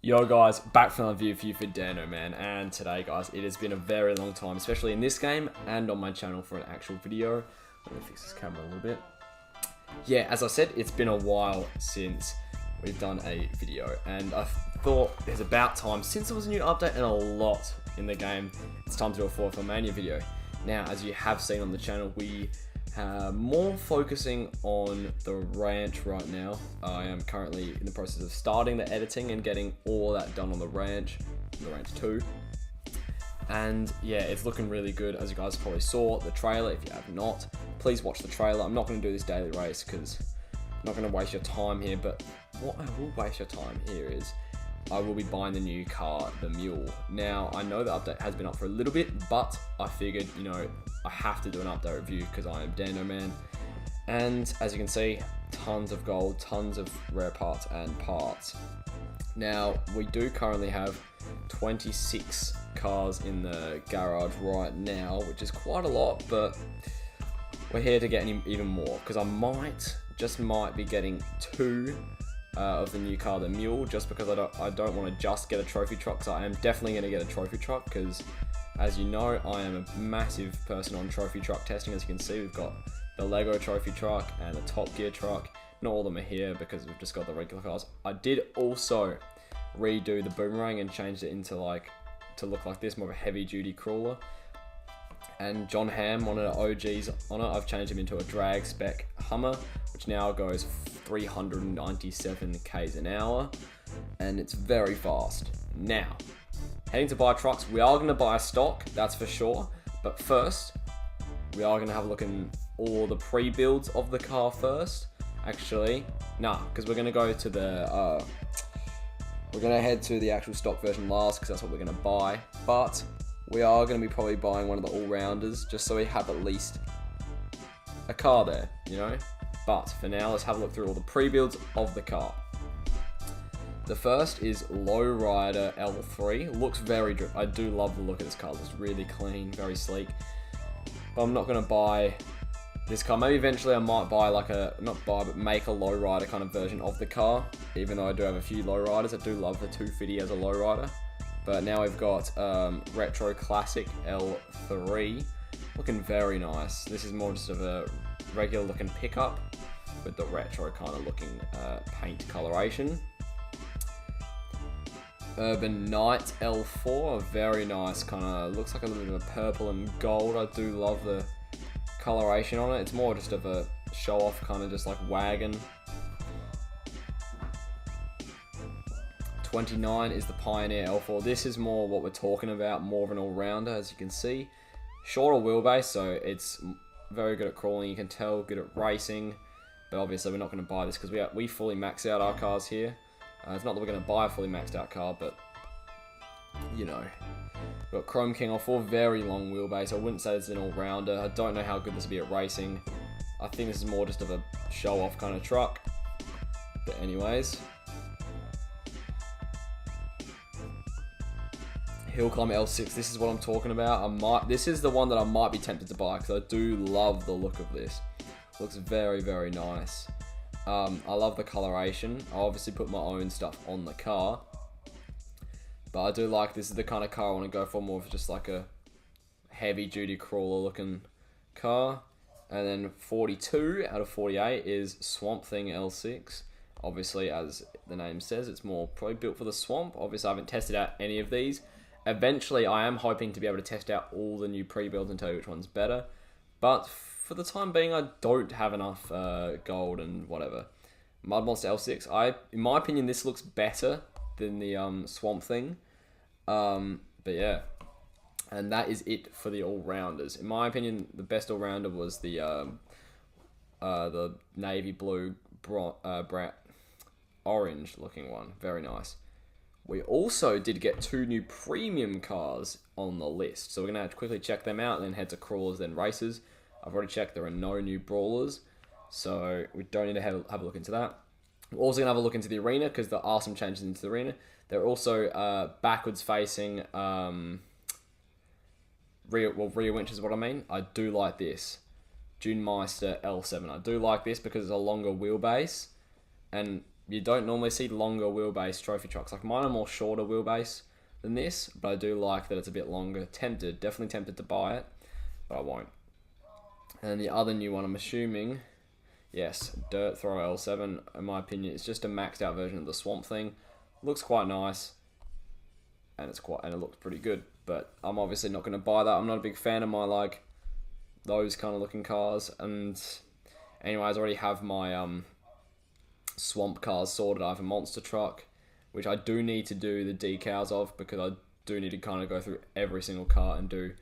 Yo guys, back from the view for you for Dano, man, and today guys, it has been a very long time, especially in this game and on my channel for an actual video. Let me fix this camera a little bit. Yeah, as I said, it's been a while since we've done a video, and I thought it's about time, since there was a new update and a lot in the game, it's time to do a 4 mania video. Now, as you have seen on the channel, we more focusing on the ranch right now. I am currently in the process of starting the editing and getting all that done on the ranch 2. And yeah, it's looking really good. As you guys probably saw the trailer. If you have not, please watch the trailer. I'm not going to do this daily race because I'm not going to waste your time here, but what I will waste your time here is I will be buying the new car, the Mule. Now, I know the update has been up for a little bit, but I figured, you know, I have to do an update review because I am Dano Man. And as you can see, tons of gold, tons of rare parts and parts. Now, we do currently have 26 cars in the garage right now, which is quite a lot, but we're here to get even more because I might be getting 2 of the new car, the Mule, just because I don't want to just get a trophy truck. So I am definitely going to get a trophy truck because, as you know, I am a massive person on trophy truck testing. As you can see, we've got the Lego trophy truck and the Top Gear truck. Not all of them are here because we've just got the regular cars. I did also redo the boomerang and changed it into to look like this, more of a heavy duty crawler. And John Hamm, one of the OGs on it, I've changed him into a drag spec Hummer, which now goes 397 k's an hour, and it's very fast. Now, heading to buy trucks, we are going to buy a stock, that's for sure, but first, we are going to have a look in all the pre-builds of the car first. Actually, nah, because we're going to go to the, we're going to head to the actual stock version last, because that's what we're going to buy, but we are going to be probably buying one of the all-rounders, just so we have at least a car there, you know? But for now, let's have a look through all the pre-builds of the car. The first is Lowrider L3. Looks very good. I do love the look of this car. It looks really clean, very sleek. But I'm not going to buy this car. Maybe eventually I might buy but make a lowrider kind of version of the car. Even though I do have a few lowriders. I do love the 250 as a lowrider. But now we've got Retro Classic L3. Looking very nice. This is more just of a regular looking pickup with the retro kind of looking paint coloration. Urban Knight L4, very nice, kind of looks like a little bit of purple and gold. I do love the coloration on it. It's more just of a show off kind of just like wagon. 29 is the Pioneer L4. This is more what we're talking about, more of an all-rounder, as you can see. Shorter wheelbase, so it's very good at crawling, you can tell, good at racing, but obviously we're not going to buy this because we fully max out our cars here. It's not that we're going to buy a fully maxed out car, but you know. We've got Chrome King L4, very long wheelbase. I wouldn't say this is an all-rounder. I don't know how good this will be at racing. I think this is more just of a show-off kind of truck, but anyways. Hill Climb L6, this is what I'm talking about. This is the one that I might be tempted to buy because I do love the look of this. Looks very, very nice. I love the coloration. I obviously put my own stuff on the car. But I do like, this is the kind of car I want to go for, more of just like a heavy duty crawler looking car. And then 42 out of 48 is Swamp Thing L6. Obviously, as the name says, it's more probably built for the swamp. Obviously, I haven't tested out any of these. Eventually, I am hoping to be able to test out all the new pre-builds and tell you which one's better. But for the time being, I don't have enough gold and whatever. Mud Monster L6, in my opinion, this looks better than the Swamp Thing. But yeah, and that is it for the all-rounders. In my opinion, the best all-rounder was the navy blue, orange looking one. Very nice. We also did get 2 new premium cars on the list. So we're going to have to quickly check them out and then head to crawlers, then races. I've already checked there are no new brawlers. So we don't need to have a look into that. We're also going to have a look into the arena because there are some changes into the arena. There are also backwards facing rear winch is what I mean. I do like this. Dune Meister L7. I do like this because it's a longer wheelbase. And you don't normally see longer wheelbase trophy trucks. Like mine are more shorter wheelbase than this, but I do like that it's a bit longer. Definitely tempted to buy it, but I won't. And the other new one, I'm assuming, yes, Dirt Throw L7. In my opinion, it's just a maxed out version of the Swamp Thing. Looks quite nice, and it looks pretty good. But I'm obviously not going to buy that. I'm not a big fan of my like those kind of looking cars. And anyways, I already have my swamp cars sorted. I have a monster truck, which I do need to do the decals of, because I do need to kind of go through every single car and do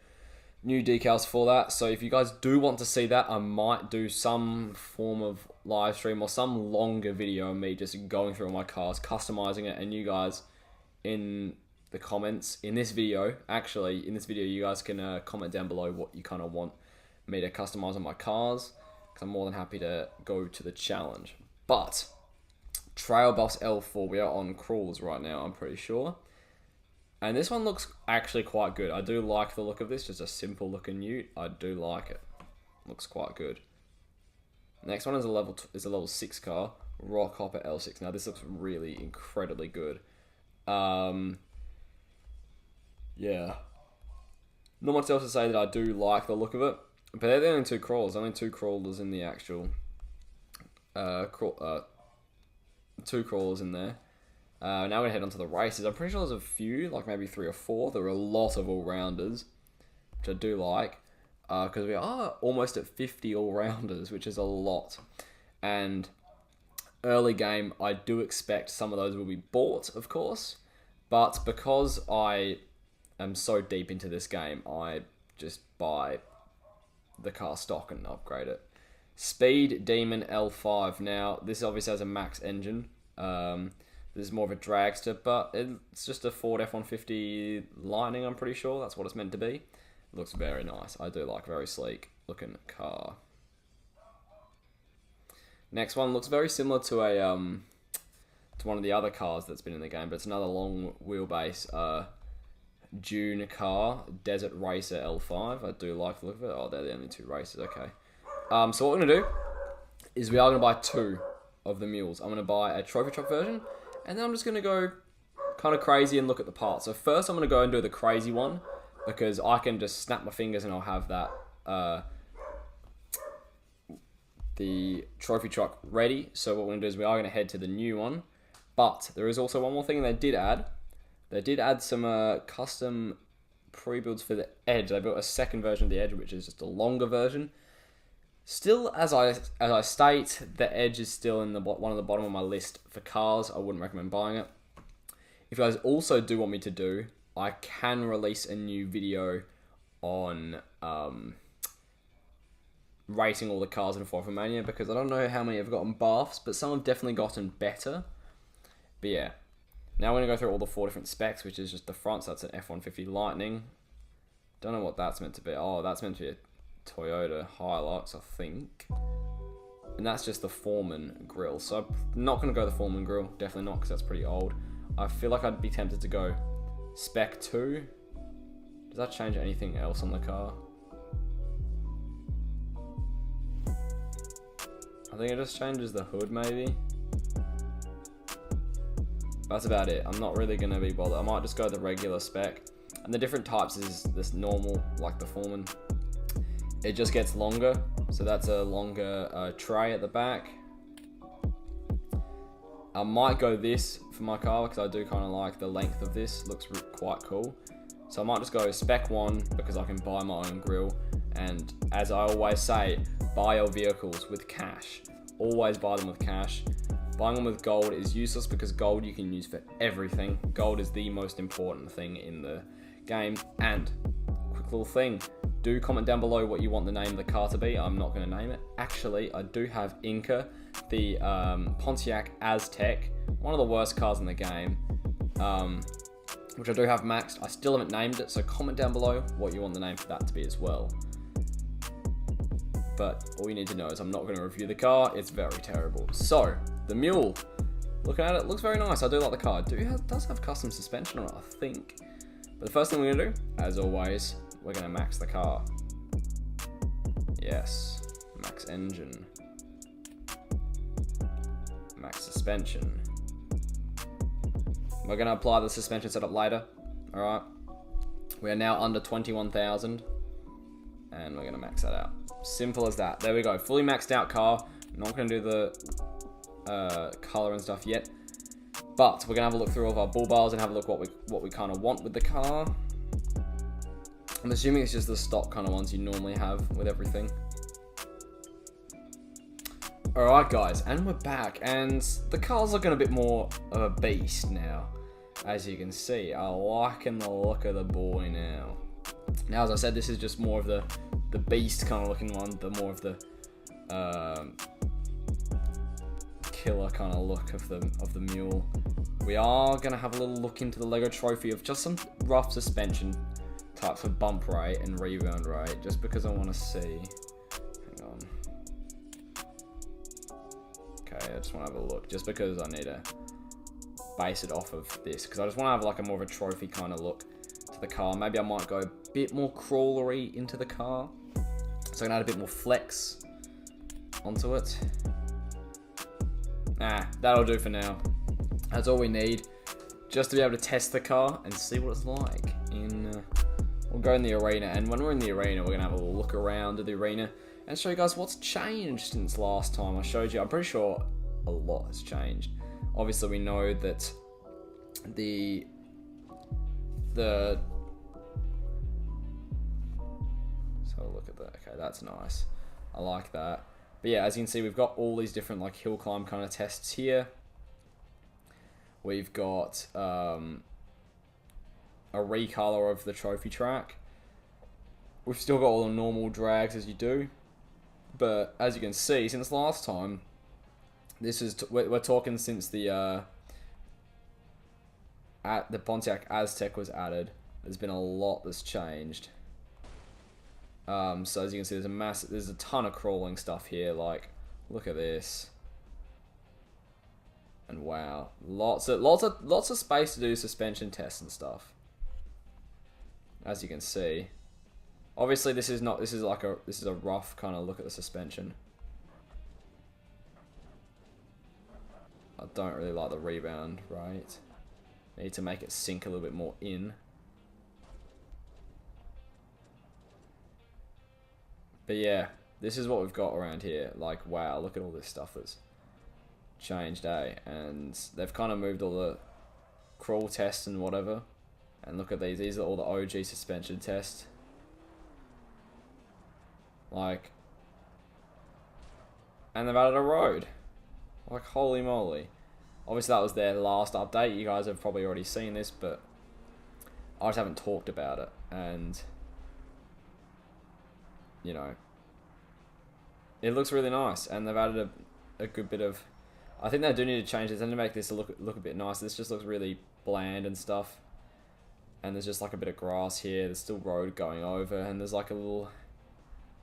new decals for that. So if you guys do want to see that, I might do some form of live stream or some longer video of me just going through all my cars, customizing it, and you guys in the comments in this video, you guys can comment down below what you kind of want me to customize on my cars, because I'm more than happy to go to the challenge. But Trail Boss L4, we are on crawls right now, I'm pretty sure. And this one looks actually quite good. I do like the look of this, just a simple looking ute. I do like it. Looks quite good. Next one is a level 6 car, Rock Hopper L6. Now this looks really incredibly good. Yeah. Not much else to say that I do like the look of it. But they're the only two crawlers. Only two crawlers in the actual... two crawlers in there. Now we're going to head on to the races. I'm pretty sure there's a few, like maybe 3 or 4. There are a lot of all-rounders, which I do like. Because we are almost at 50 all-rounders, which is a lot. And early game, I do expect some of those will be bought, of course. But because I am so deep into this game, I just buy the car stock and upgrade it. Speed Demon L5. Now, this obviously has a max engine. This is more of a dragster, but it's just a Ford F-150 Lightning, I'm pretty sure. That's what it's meant to be. It looks very nice. I do like very sleek looking car. Next one looks very similar to a to one of the other cars that's been in the game, but it's another long wheelbase Dune car, Desert Racer L5. I do like the look of it. Oh, they're the only two races. Okay. So what we're gonna do is we are gonna buy 2 of the mules. I'm gonna buy a trophy truck version, and then I'm just gonna go kind of crazy and look at the parts. So first, I'm gonna go and do the crazy one, because I can just snap my fingers and I'll have that the trophy truck ready. So what we're gonna do is we are gonna head to the new one, but there is also one more thing they did add. They did add some custom pre-builds for the Edge. They built a second version of the Edge, which is just a longer version. Still, as I state, the Edge is still in one of the bottom of my list for cars. I wouldn't recommend buying it. If you guys also do want me to do, I can release a new video on rating all the cars in Ford Mania, because I don't know how many have gotten buffs, but some have definitely gotten better. But yeah. Now we're going to go through all the 4 different specs, which is just the front, so that's an F-150 Lightning. Don't know what that's meant to be. Oh, that's meant to be a Toyota Hilux, I think. And that's just the Foreman grill. So I'm not going to go the Foreman grill. Definitely not, because that's pretty old. I feel like I'd be tempted to go Spec 2. Does that change anything else on the car? I think it just changes the hood, maybe. That's about it. I'm not really going to be bothered. I might just go the regular spec. And the different types is this normal, like the Foreman. It just gets longer. So that's a longer tray at the back. I might go this for my car, because I do kind of like the length of this. Looks quite cool. So I might just go spec 1, because I can buy my own grill. And as I always say, buy your vehicles with cash. Always buy them with cash. Buying them with gold is useless, because gold you can use for everything. Gold is the most important thing in the game. And quick little thing, do comment down below what you want the name of the car to be. I'm not going to name it. Actually, I do have Inca, the Pontiac Aztec, one of the worst cars in the game, which I do have maxed. I still haven't named it, so comment down below what you want the name for that to be as well. But all you need to know is I'm not going to review the car. It's very terrible. So, the Mule. Looking at it, looks very nice. I do like the car. It does have custom suspension on it, I think. But the first thing we're going to do, as always, we're going to max the car. Yes. Max engine. max suspension. We're going to apply the suspension setup later. Alright. We are now under 21,000. And we're going to max that out. Simple as that. There we go. Fully maxed out car. I'm not going to do the color and stuff yet. But we're going to have a look through all of our bull bars and have a look what we kind of want with the car. I'm assuming it's just the stock kind of ones you normally have with everything. Alright guys, and we're back, and the car's looking a bit more of a beast now. As you can see, I'm liking the look of the boy now. Now, as I said, this is just more of the beast kind of looking one, the more of the killer kind of look of the mule. We are going to have a little look into the LEGO trophy of just some rough suspension types of bump rate and rebound rate, just because I want to see. Hang on. Okay, I just want to have a look, just because I need to base it off of this, because I just want to have like a more of a trophy kind of look to the car. Maybe I might go a bit more crawlery into the car, so I can add a bit more flex onto it. Nah, that'll do for now. That's all we need, just to be able to test the car and see what it's like. We'll go in the arena, and when we're in the arena, we're gonna have a little look around at the arena and show you guys what's changed since last time I showed you. I'm pretty sure a lot has changed. Obviously, we know that the so look at that. Okay, that's nice. I like that. But yeah, as you can see, we've got all these different like hill climb kind of tests here. We've got a recolor of the trophy track. We've still got all the normal drags as you do, but as you can see, since last time, this is we're talking since the Pontiac Aztec was added. There's been a lot that's changed. So as you can see, there's a ton of crawling stuff here. Like, look at this. And wow, lots of space to do suspension tests and stuff. As you can see, obviously this is a rough kind of look at the suspension. I don't really like the rebound, right? Need to make it sink a little bit more in. But yeah, this is what we've got around here. Like, wow, look at all this stuff that's changed, eh? And they've kind of moved all the crawl tests and whatever. And look at these. These are all the OG suspension tests. Like, and they've added a road. Like, holy moly. Obviously, that was their last update. You guys have probably already seen this, but I just haven't talked about it. And, you know, it looks really nice. And they've added a good bit of... I think they do need to change this and to make this look a bit nicer. This just looks really bland and stuff. And there's just like a bit of grass here. There's still road going over, and there's like a little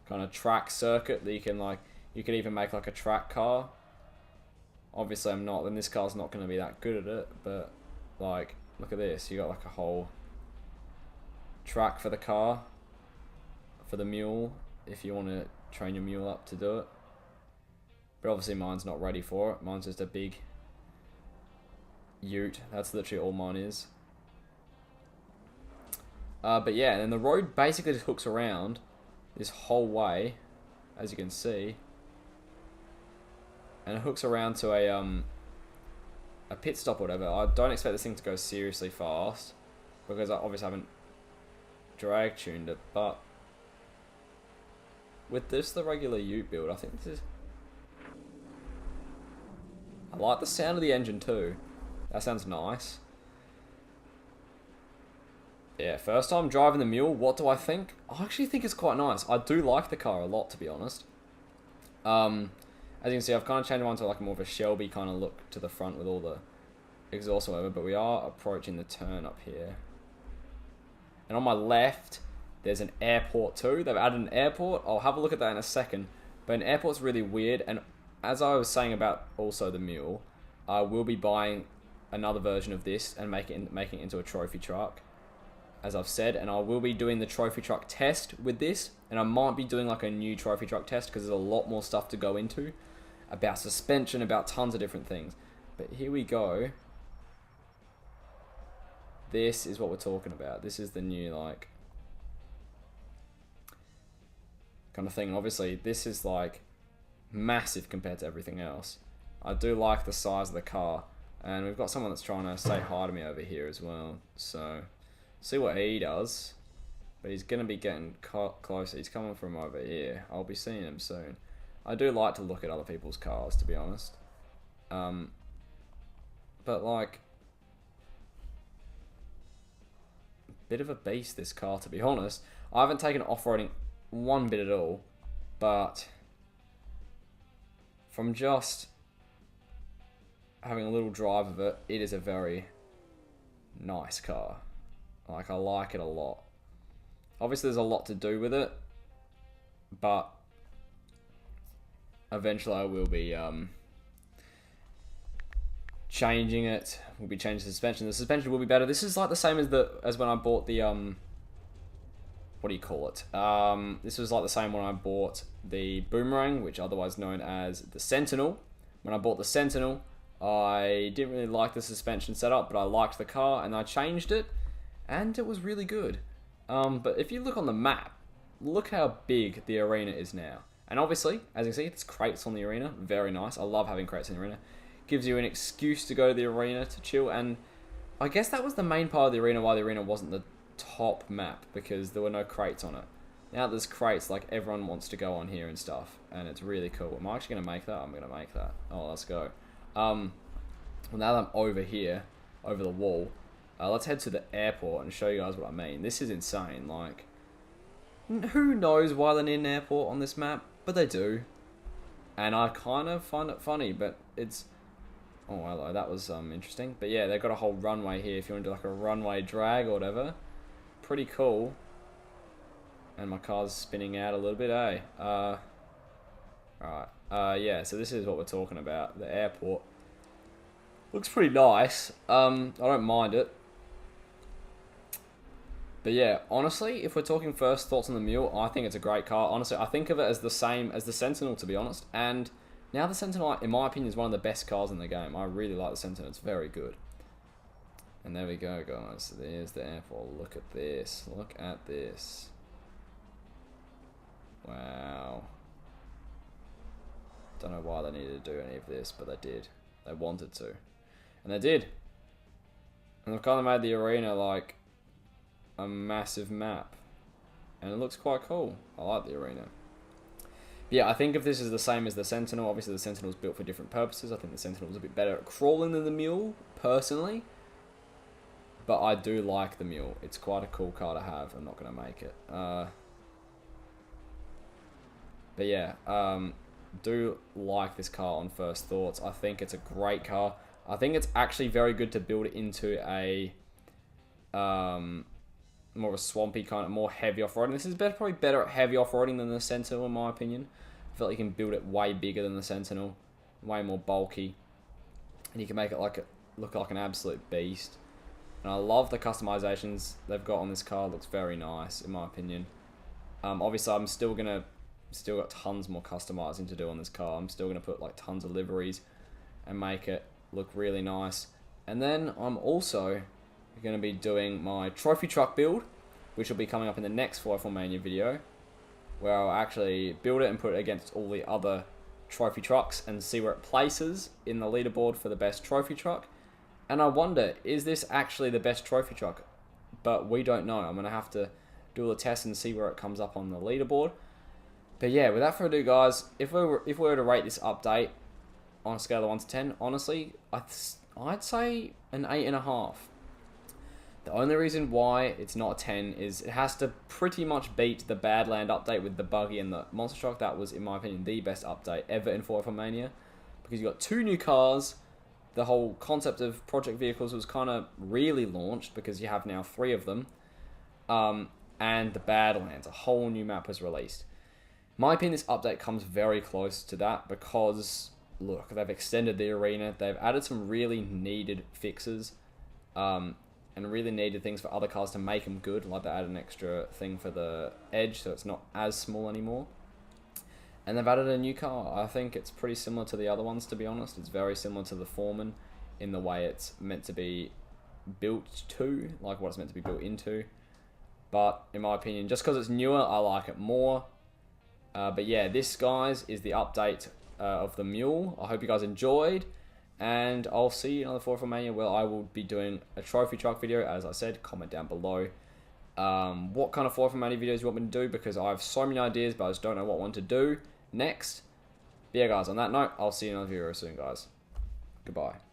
kind of track circuit that you could even make like a track car. Obviously I'm not, then this car's not going to be that good at it, but like, look at this. You got like a whole track for the car, for the mule, if you want to train your mule up to do it. But obviously mine's not ready for it. Mine's just a big ute. That's literally all mine is. But yeah, and then the road basically just hooks around this whole way, as you can see. And it hooks around to a pit stop or whatever. I don't expect this thing to go seriously fast, because I obviously haven't drag tuned it, but with this, the regular ute build, I think this is... I like the sound of the engine too. That sounds nice. Yeah, first time driving the Mule, what do I think? I actually think it's quite nice. I do like the car a lot, to be honest. As you can see, I've kind of changed mine to like more of a Shelby kind of look to the front with all the exhaust or whatever, but we are approaching the turn up here. And on my left, there's an airport too. They've added an airport. I'll have a look at that in a second. But an airport's really weird, and as I was saying about also the Mule, I will be buying another version of this and making it into a trophy truck, as I've said, and I will be doing the trophy truck test with this, and I might be doing like a new trophy truck test because there's a lot more stuff to go into, about suspension, about tons of different things. But here we go. This is what we're talking about. This is the new, like, kind of thing. And obviously, this is, like, massive compared to everything else. I do like the size of the car. And we've got someone that's trying to say hi to me over here as well. So, see what he does. But he's going to be getting closer. He's coming from over here. I'll be seeing him soon. I do like to look at other people's cars, to be honest. But, like, bit of a beast, this car, to be honest. I haven't taken off-roading one bit at all, but from just having a little drive of it, it is a very nice car. Like, I like it a lot. Obviously, there's a lot to do with it, but eventually I will be changing it. We'll be changing the suspension. The suspension will be better. This is like the same as when I bought the what do you call it? This was like the same when I bought the Boomerang, which otherwise known as the Sentinel. When I bought the Sentinel, I didn't really like the suspension setup, but I liked the car and I changed it, and it was really good. But if you look on the map, look how big the arena is now. And obviously, as you can see, there's crates on the arena. Very nice. I love having crates in the arena. Gives you an excuse to go to the arena to chill, and I guess that was the main part of the arena why the arena wasn't the top map, because there were no crates on it. Now there's crates, like, everyone wants to go on here and stuff, and it's really cool. Am I actually going to make that? I'm going to make that. Oh, let's go. Well, now that I'm over here, over the wall, let's head to the airport and show you guys what I mean. This is insane. Like, who knows why they need an airport on this map, but they do. And I kind of find it funny, but it's... Oh, hello, that was interesting. But yeah, they've got a whole runway here if you want to do like a runway drag or whatever. Pretty cool. And my car's spinning out a little bit, eh? Alright. Yeah, so this is what we're talking about. The airport. Looks pretty nice. I don't mind it. But yeah, honestly, if we're talking first thoughts on the Mule, I think it's a great car. Honestly, I think of it as the same as the Sentinel, to be honest. And now the Sentinel, in my opinion, is one of the best cars in the game. I really like the Sentinel. It's very good. And there we go, guys. There's the airport. Look at this. Look at this. Wow. Don't know why they needed to do any of this, but they did. They wanted to. And they did. And they've kind of made the arena like a massive map. And it looks quite cool. I like the arena. Yeah, I think if this is the same as the Sentinel, obviously the Sentinel is built for different purposes. I think the Sentinel is a bit better at crawling than the Mule, personally. But I do like the Mule. It's quite a cool car to have. I'm not going to make it. But yeah, do like this car on first thoughts. I think it's a great car. I think it's actually very good to build it into a more of a swampy kind of more heavy off-roading. This is probably better at heavy off-roading than the Sentinel, in my opinion. I feel like you can build it way bigger than the Sentinel, way more bulky, and you can make it like look like an absolute beast. And I love the customizations they've got on this car. It looks very nice, in my opinion. Obviously, I'm still got tons more customizing to do on this car. I'm still gonna put like tons of liveries and make it look really nice. And then I'm also going to be doing my trophy truck build, which will be coming up in the next 4F1 Mania video, where I'll actually build it and put it against all the other trophy trucks and see where it places in the leaderboard for the best trophy truck. And I wonder, is this actually the best trophy truck? But we don't know. I'm going to have to do all the tests and see where it comes up on the leaderboard. But yeah, without further ado, guys, if we were to rate this update on a scale of 1 to 10, honestly, I'd say an 8.5. The only reason why it's not a 10 is it has to pretty much beat the Badland update with the buggy and the monster truck. That was, in my opinion, the best update ever in 4F1 Mania, because you got 2 new cars. The whole concept of project vehicles was kind of really launched because you have now 3 of them. And the Badlands, a whole new map was released. In my opinion, this update comes very close to that because, look, they've extended the arena. They've added some really needed fixes. And really needed things for other cars to make them good, like they added an extra thing for the edge so it's not as small anymore. And they've added a new car. I think it's pretty similar to the other ones, to be honest. It's very similar to the Foreman in the way it's meant to be built to, like what it's meant to be built into. But in my opinion, just because it's newer, I like it more. But yeah, this, guys, is the update of the Mule. I hope you guys enjoyed. And I'll see you in another 4 Mania where I will be doing a trophy truck video. As I said, comment down below what kind of 4 Mania videos you want me to do, because I have so many ideas, but I just don't know what one to do next. But yeah, guys, on that note, I'll see you in another video soon, guys. Goodbye.